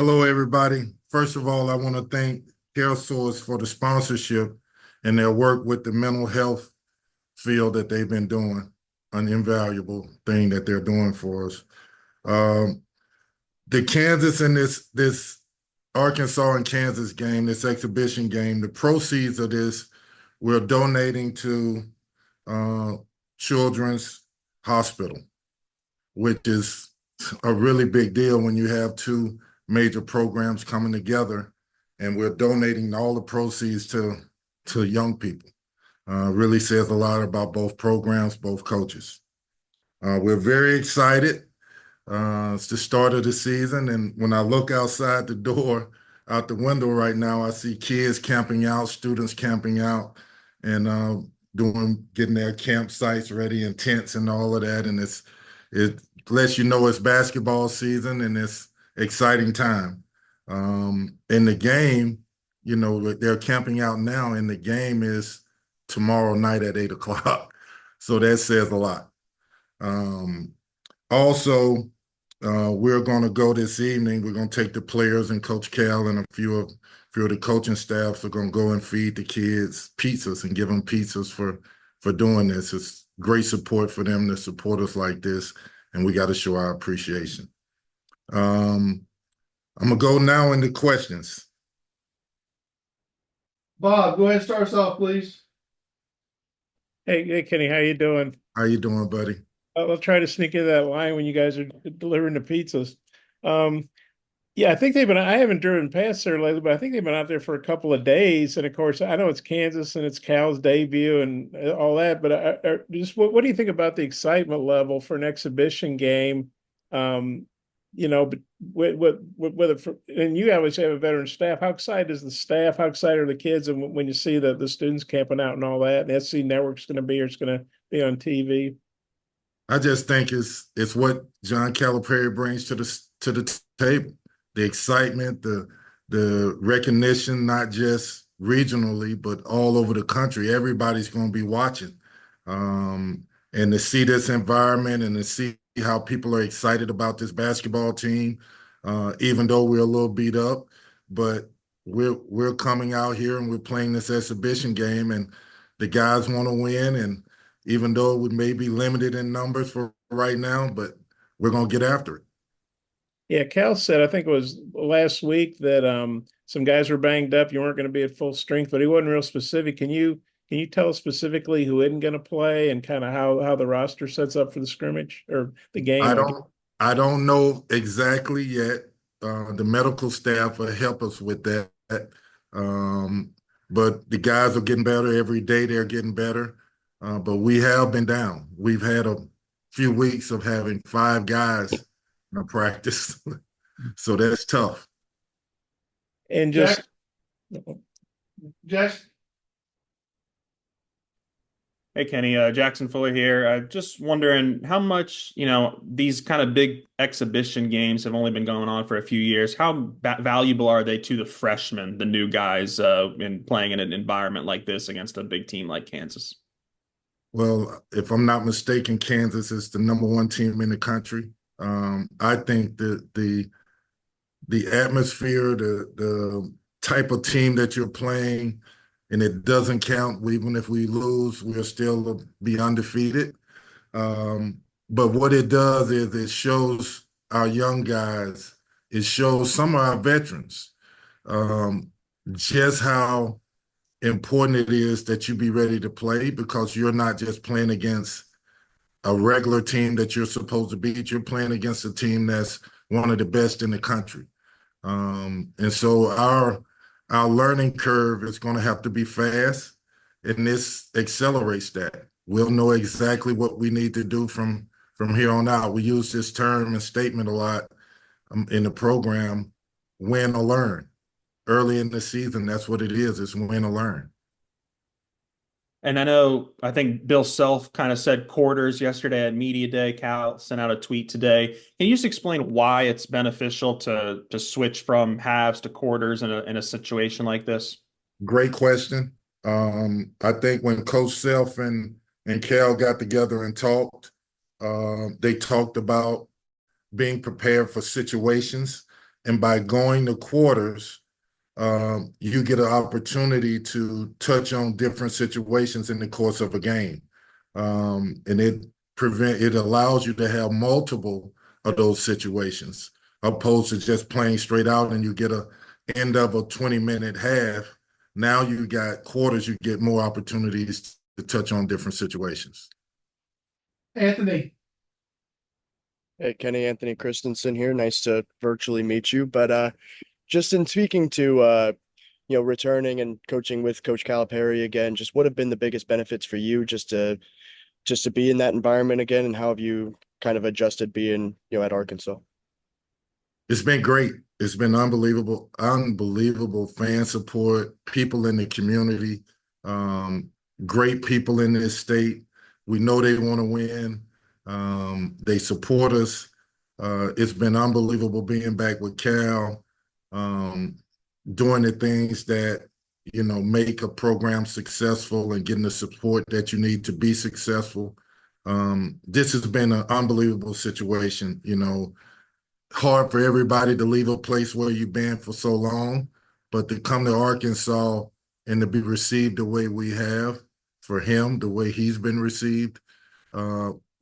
Hello, everybody. First of all, I want to thank CareSource for the sponsorship and their work with the mental health field that they've been doing, an invaluable thing that they're doing for us. Um, the Kansas and this Arkansas and Kansas game, this exhibition game, the proceeds of this, we're donating to uh, Children's Hospital, which is a really big deal when you have two major programs coming together, and we're donating all the proceeds to young people. Really says a lot about both programs, both coaches. We're very excited. It's the start of the season, and when I look outside the door, out the window right now, I see kids camping out, students camping out, and getting their campsites ready and tents and all of that. And it lets you know it's basketball season and it's exciting time. In the game, they're camping out now, and the game is tomorrow night at 8 o'clock. So that says a lot. Also, we're going to go this evening. We're going to take the players and Coach Cal and a few of the coaching staffs are going to go and feed the kids pizzas and give them pizzas for doing this. It's great support for them to support us like this, and we got to show our appreciation. I'm going to go now into questions. Bob, go ahead and start us off, please. Hey, Kenny, how you doing? How you doing, buddy? I'll try to sneak in that line when you guys are delivering the pizzas. Yeah, I think I haven't driven past there lately, but I think they've been out there for a couple of days. And of course, I know it's Kansas and it's Cal's debut and all that, but just what do you think about the excitement level for an exhibition game? But whether and you always have a veteran staff. How excited is the staff? How excited are the kids? And when you see the students camping out and all that, and SC Network's going to be, or it's going to be on TV. I just think it's what John Calipari brings to the table. The excitement, the recognition, not just regionally, but all over the country. Everybody's going to be watching. And to see this environment and to see how people are excited about this basketball team, even though we're a little beat up, but we're coming out here and we're playing this exhibition game, and the guys want to win. And even though we may be limited in numbers for right now, but we're going to get after it. Yeah, Cal said, I think it was last week, that some guys were banged up. You weren't going to be at full strength, but he wasn't real specific. Can you tell us specifically who isn't going to play and kind of how the roster sets up for the scrimmage or the game? I don't know exactly yet. The medical staff will help us with that. But the guys are getting better every day. They're getting better. But we have been down. We've had a few weeks of having 5 guys in practice. So that's tough. And just Hey, Kenny, Jackson Fuller here. Just wondering how much, these kind of big exhibition games have only been going on for a few years. How valuable are they to the freshmen, the new guys, in playing in an environment like this against a big team like Kansas? Well, if I'm not mistaken, Kansas is the #1 team in the country. I think the atmosphere, the type of team that you're playing, and it doesn't count. Even if we lose, we'll still be undefeated. But what it does is it shows our young guys, it shows some of our veterans just how important it is that you be ready to play, because you're not just playing against a regular team that you're supposed to beat. You're playing against a team that's one of the best in the country. And so our learning curve is going to have to be fast, and this accelerates that. We'll know exactly what we need to do from here on out. We use this term and statement a lot in the program: win or learn. Early in the season, that's what it is. It's win or learn. And I think Bill Self kind of said quarters yesterday at Media Day. Cal sent out a tweet today. Can you just explain why it's beneficial to switch from halves to quarters in a situation like this? Great question. I think when Coach Self and Cal got together and talked, they talked about being prepared for situations. And by going to quarters, you get an opportunity to touch on different situations in the course of a game. And it allows you to have multiple of those situations, opposed to just playing straight out and you get a end of a 20-minute half. Now you got quarters, you get more opportunities to touch on different situations. Anthony. Hey, Kenny, Anthony Christensen here. Nice to virtually meet you. But just in speaking to returning and coaching with Coach Calipari again, just what have been the biggest benefits for you just to be in that environment again, and how have you kind of adjusted being, at Arkansas? It's been great. It's been unbelievable, unbelievable fan support, people in the community, great people in this state. We know they want to win. They support us. It's been unbelievable being back with Cal, doing the things that, make a program successful and getting the support that you need to be successful. This has been an unbelievable situation, hard for everybody to leave a place where you've been for so long, but to come to Arkansas and to be received the way we have, for him, the way he's been received,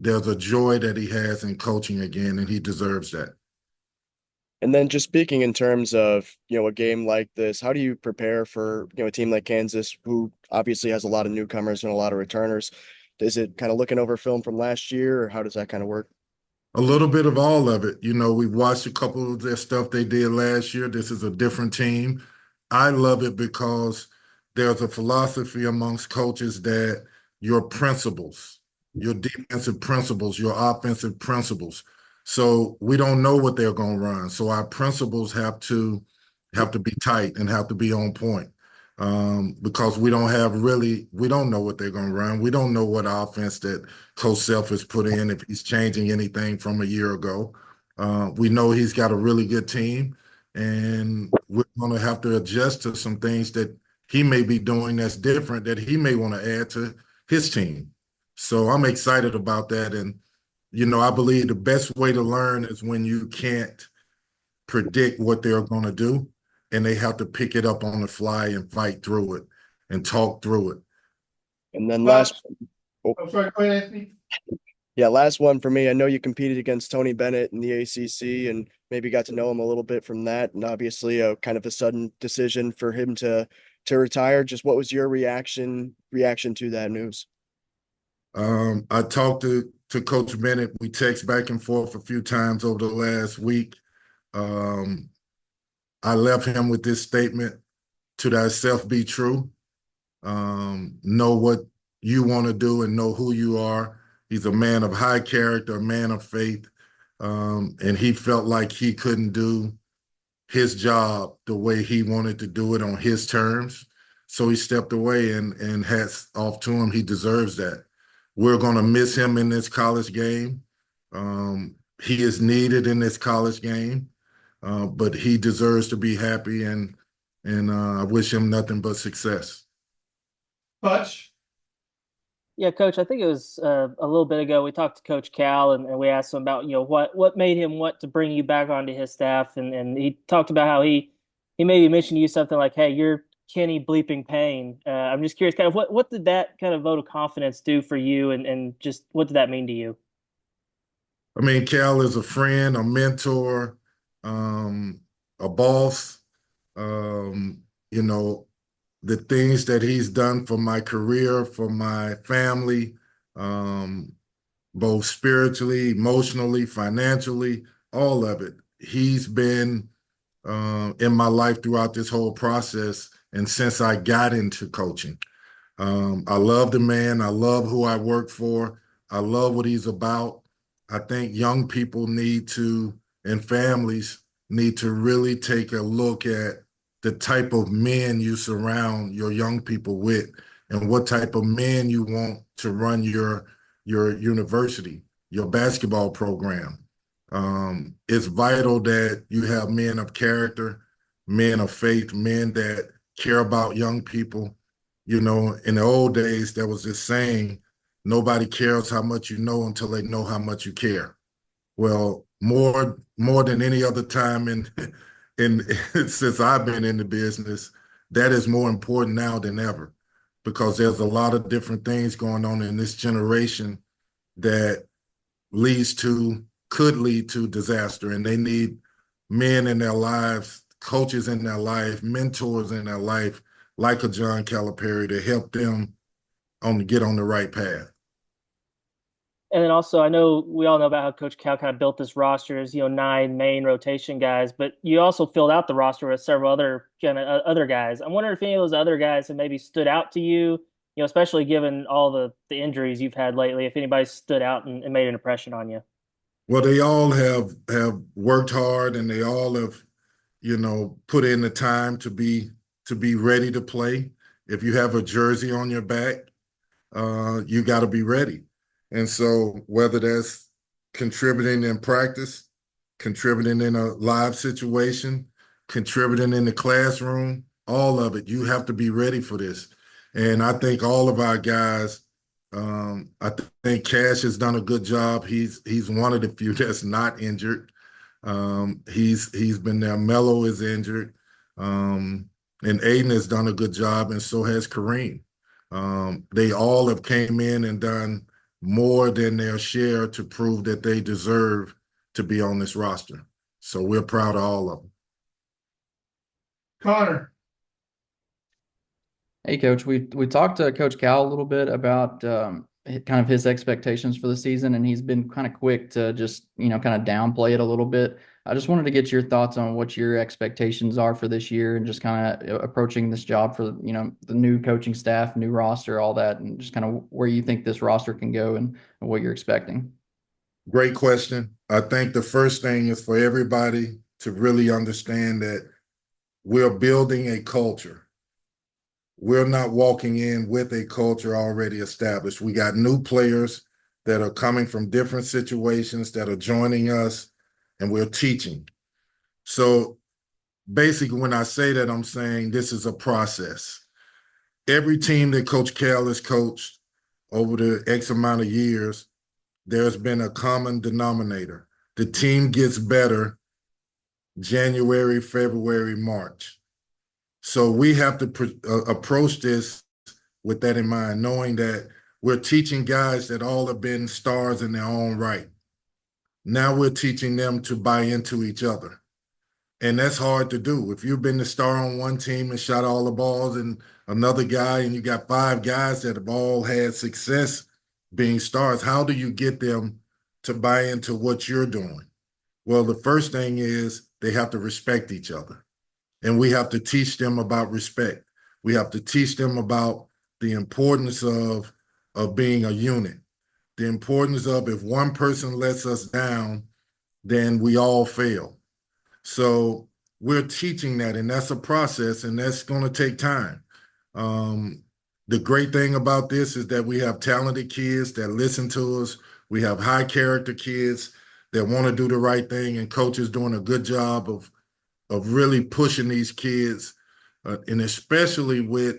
there's a joy that he has in coaching again, and he deserves that. And then just speaking in terms of, a game like this, how do you prepare for, a team like Kansas, who obviously has a lot of newcomers and a lot of returners? Is it kind of looking over film from last year, or how does that kind of work? A little bit of all of it. We've watched a couple of their stuff they did last year. This is a different team. I love it because there's a philosophy amongst coaches that your principles, your defensive principles, your offensive principles. So we don't know what they're going to run. So our principles have to be tight and have to be on point. Because we don't know what they're going to run. We don't know what offense that Coach Self has put in, if he's changing anything from a year ago. We know he's got a really good team, and we're going to have to adjust to some things that he may be doing that's different, that he may want to add to his team. So I'm excited about that. And, I believe the best way to learn is when you can't predict what they're going to do, and they have to pick it up on the fly and fight through it and talk through it. And then But- oh, I'm sorry, go ahead, Anthony. yeah, last one for me. I know you competed against Tony Bennett in the ACC and maybe got to know him a little bit from that. And obviously a kind of a sudden decision for him to retire. Just what was your reaction to that news? I talked to Coach Bennett. We text back and forth a few times over the last week. I left him with this statement: to thyself be true. Know what you want to do and know who you are. He's a man of high character, a man of faith. And he felt like he couldn't do his job the way he wanted to do it on his terms. So he stepped away, and hats off to him. He deserves that. We're going to miss him in this college game. He is needed in this college game, but he deserves to be happy, and I wish him nothing but success. Hutch. Yeah, Coach, I think it was a little bit ago we talked to Coach Cal and we asked him about, what made him want to bring you back onto his staff. And he talked about how he maybe mentioned to you something like, hey, you're Kenny bleeping Payne. I'm just curious, kind of what did that kind of vote of confidence do for you, and just what did that mean to you? I mean, Cal is a friend, a mentor, a boss. The things that he's done for my career, for my family, both spiritually, emotionally, financially, all of it. He's been in my life throughout this whole process, and since I got into coaching. I love the man. I love who I work for. I love what he's about. I think young people and families need to really take a look at the type of men you surround your young people with, and what type of men you want to run your university, your basketball program. It's vital that you have men of character, men of faith, men that care about young people. In the old days, there was this saying, nobody cares how much you know until they know how much you care. Well, more than any other time in since I've been in the business, that is more important now than ever because there's a lot of different things going on in this generation that could lead to disaster, and they need men in their lives, coaches in their life, mentors in their life, like a John Calipari, to help them get on the right path. And then also, I know we all know about how Coach Cal kind of built this roster as 9 main rotation guys, but you also filled out the roster with several other guys. I'm wondering if any of those other guys have maybe stood out to you, especially given all the injuries you've had lately. If anybody stood out and made an impression on you. Well, they all have worked hard, and they all have, put in the time to be ready to play. If you have a jersey on your back, you got to be ready. And so whether that's contributing in practice, contributing in a live situation, contributing in the classroom, all of it, you have to be ready for this. And I think all of our guys, I think Cash has done a good job. He's one of the few that's not injured. He's been there. Melo is injured. And Aiden has done a good job, and so has Kareem. They all have came in and done more than their share to prove that they deserve to be on this roster. So we're proud of all of them. Connor. Hey, Coach. We talked to Coach Cal a little bit about kind of his expectations for the season, and he's been kind of quick to just kind of downplay it a little bit. I just wanted to get your thoughts on what your expectations are for this year and just kind of approaching this job for the new coaching staff, new roster, all that, and just kind of where you think this roster can go and what you're expecting. Great question. I think the first thing is for everybody to really understand that we're building a culture. We're not walking in with a culture already established. We got new players that are coming from different situations that are joining us, and we're teaching. So basically, when I say that, I'm saying this is a process. Every team that Coach Cal has coached over the X amount of years, there's been a common denominator. The team gets better January, February, March. So we have to approach this with that in mind, knowing that we're teaching guys that all have been stars in their own right. Now we're teaching them to buy into each other. And that's hard to do. If you've been the star on one team and shot all the balls and another guy, and you got 5 guys that have all had success being stars, how do you get them to buy into what you're doing? Well, the first thing is they have to respect each other. And we have to teach them about respect. We have to teach them about the importance of being a unit. The importance of if one person lets us down, then we all fail. So we're teaching that, and that's a process, and that's going to take time. The great thing about this is that we have talented kids that listen to us. We have high character kids that want to do the right thing, and Coach is doing a good job of really pushing these kids, and especially with,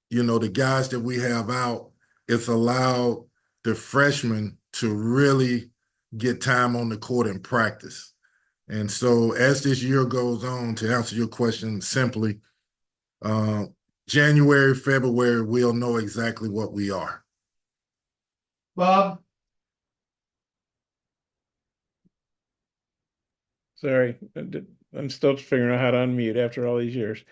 the guys that we have out, it's allowed the freshmen to really get time on the court and practice. And so as this year goes on, to answer your question simply, January, February, we'll know exactly what we are. Bob. Sorry, I'm still figuring out how to unmute after all these years.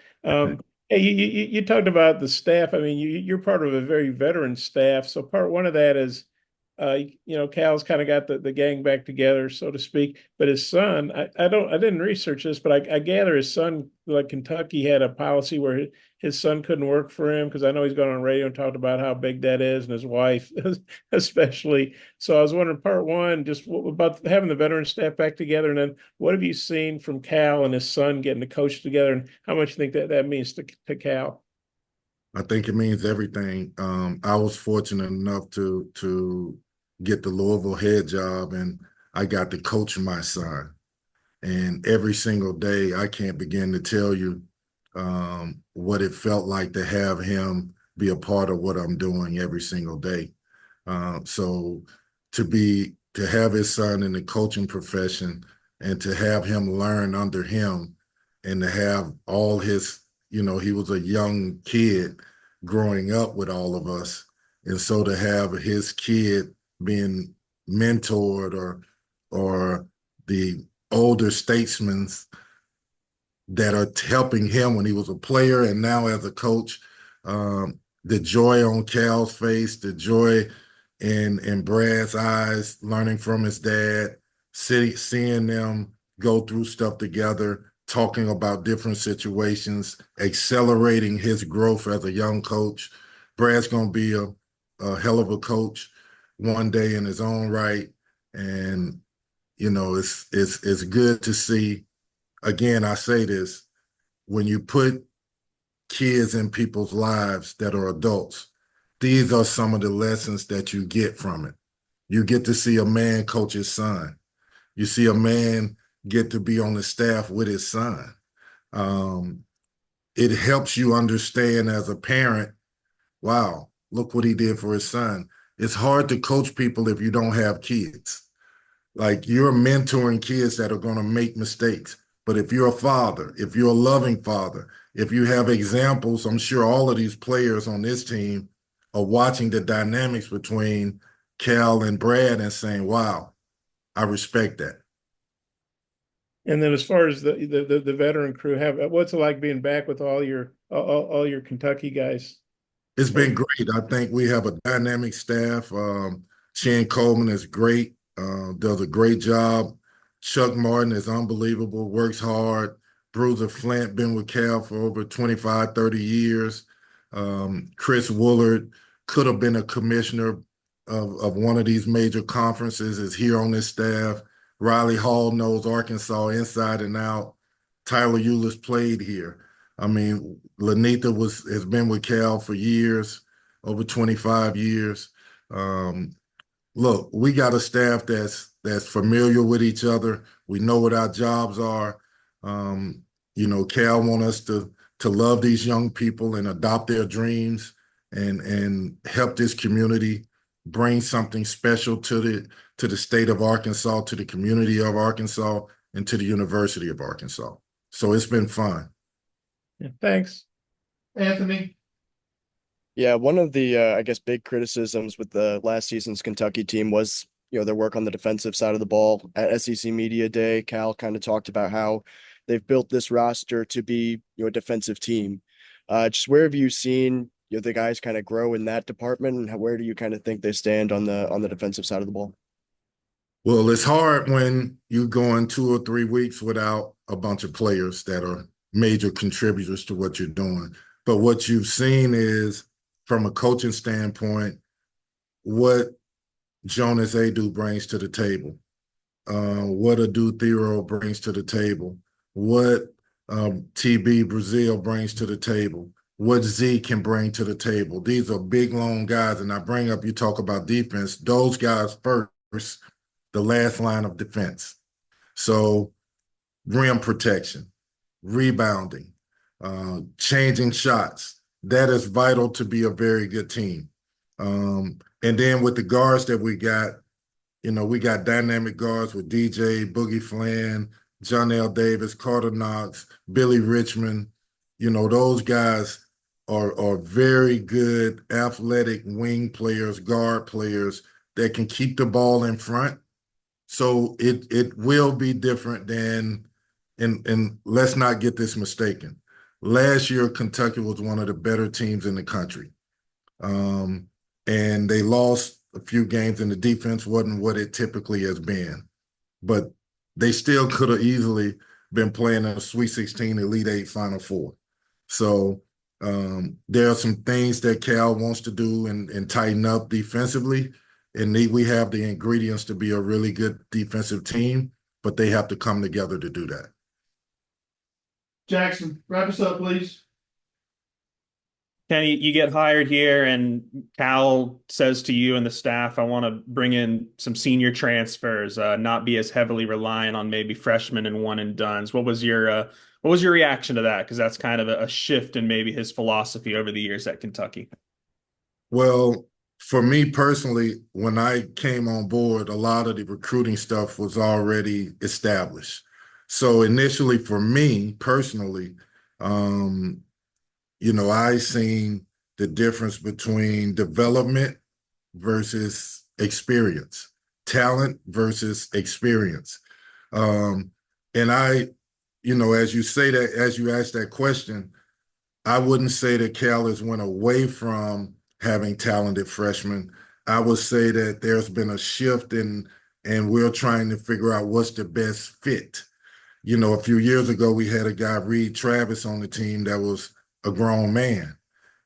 Hey, you talked about the staff. I mean, you're part of a very veteran staff. So part one of that is, Cal's kind of got the gang back together, so to speak. But his son, I didn't research this, but I gather his son, like Kentucky, had a policy where his son couldn't work for him, because I know he's gone on radio and talked about how big that is, and his wife especially. So I was wondering, part one, just what about having the veteran staff back together, and then what have you seen from Cal and his son getting to coach together, and how much you think that means to Cal? I think it means everything. I was fortunate enough to get the Louisville head job, and I got to coach my son. And every single day, I can't begin to tell you what it felt like to have him be a part of what I'm doing every single day. So to to have his son in the coaching profession and to have him learn under him and to have all his, he was a young kid growing up with all of us. And so to have his kid being mentored or the older statesmen that are helping him when he was a player and now as a coach, the joy on Cal's face, the joy in Brad's eyes, learning from his dad, seeing them go through stuff together, talking about different situations, accelerating his growth as a young coach. Brad's going to be a hell of a coach one day in his own right. And, it's good to see. Again, I say this, when you put kids in people's lives that are adults, these are some of the lessons that you get from it. You get to see a man coach his son. You see a man get to be on the staff with his son. It helps you understand as a parent, wow, look what he did for his son. It's hard to coach people if you don't have kids. Like, you're mentoring kids that are going to make mistakes. But if you're a father, if you're a loving father, if you have examples, I'm sure all of these players on this team are watching the dynamics between Cal and Brad and saying, wow, I respect that. And then as far as the veteran crew, what's it like being back with all your Kentucky guys? It's been great. I think we have a dynamic staff. Chan Coleman is great, does a great job. Chuck Martin is unbelievable, works hard. Bruiser Flint been with Cal for over 25, 30 years. Chris Woolard could have been a commissioner of one of these major conferences, is here on this staff. Riley Hall knows Arkansas inside and out. Tyler Eulis played here. I mean, Lanitha has been with Cal for years, over 25 years. Look, we got a staff that's familiar with each other. We know what our jobs are. Cal want us to love these young people and adopt their dreams and help this community bring something special to the state of Arkansas, to the community of Arkansas, and to the University of Arkansas. So it's been fun. Yeah, thanks. Anthony. Yeah, one of the I guess big criticisms with the last season's Kentucky team was, their work on the defensive side of the ball. At SEC Media Day, Cal kind of talked about how they've built this roster to be, a defensive team. Just where have you seen, the guys kind of grow in that department, and where do you kind of think they stand on the defensive side of the ball? Well, it's hard when you go in 2 or 3 weeks without a bunch of players that are major contributors to what you're doing. But what you've seen is, from a coaching standpoint, what Jonas Adu brings to the table, what Adu Thero brings to the table, what TB Brazil brings to the table, what Z can bring to the table. These are big, long guys. And I bring up, you talk about defense, those guys first, the last line of defense. So rim protection, rebounding, changing shots. That is vital to be a very good team. And then with the guards that we got, we got dynamic guards with DJ, Boogie Flan, John L. Davis, Carter Knox, Billy Richmond. Those guys are very good athletic wing players, guard players that can keep the ball in front. So it will be different than, and let's not get this mistaken. Last year, Kentucky was one of the better teams in the country. And they lost a few games, and the defense wasn't what it typically has been. But they still could have easily been playing in a Sweet 16, Elite 8, Final Four. So there are some things that Cal wants to do and tighten up defensively. And we have the ingredients to be a really good defensive team, but they have to come together to do that. Jackson, wrap us up, please. Kenny, you get hired here, and Cal says to you and the staff, I want to bring in some senior transfers, not be as heavily reliant on maybe freshmen and one and dones. What was your reaction to that? Because that's kind of a shift in maybe his philosophy over the years at Kentucky. Well, for me personally, when I came on board, a lot of the recruiting stuff was already established. So initially for me personally, I seen the difference between development versus experience, talent versus experience. And as you say that, as you ask that question, I wouldn't say that Cal has went away from having talented freshmen. I would say that there's been a shift and we're trying to figure out what's the best fit. A few years ago, we had a guy, Reed Travis, on the team that was a grown man,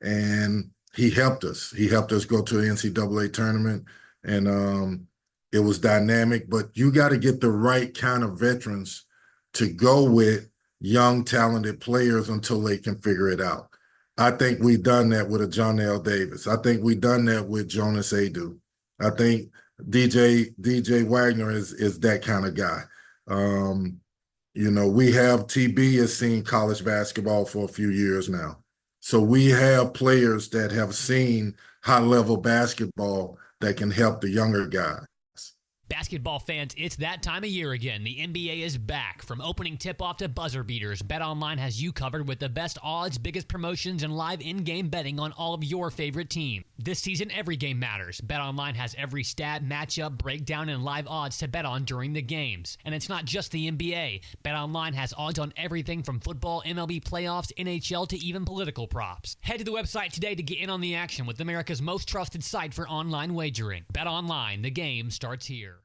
and he helped us. He helped us go to an NCAA tournament, and it was dynamic. But you got to get the right kind of veterans to go with young, talented players until they can figure it out. I think we've done that with a John L. Davis. I think we've done that with Jonas Adu. I think DJ Wagner is that kind of guy. We have TB has seen college basketball for a few years now. So we have players that have seen high-level basketball that can help the younger guys. Basketball fans, it's that time of year again. The NBA is back. From opening tip-off to buzzer beaters, BetOnline has you covered with the best odds, biggest promotions, and live in-game betting on all of your favorite teams. This season, every game matters. BetOnline has every stat, matchup, breakdown, and live odds to bet on during the games. And it's not just the NBA. BetOnline has odds on everything from football, MLB playoffs, NHL, to even political props. Head to the website today to get in on the action with America's most trusted site for online wagering. BetOnline, the game starts here.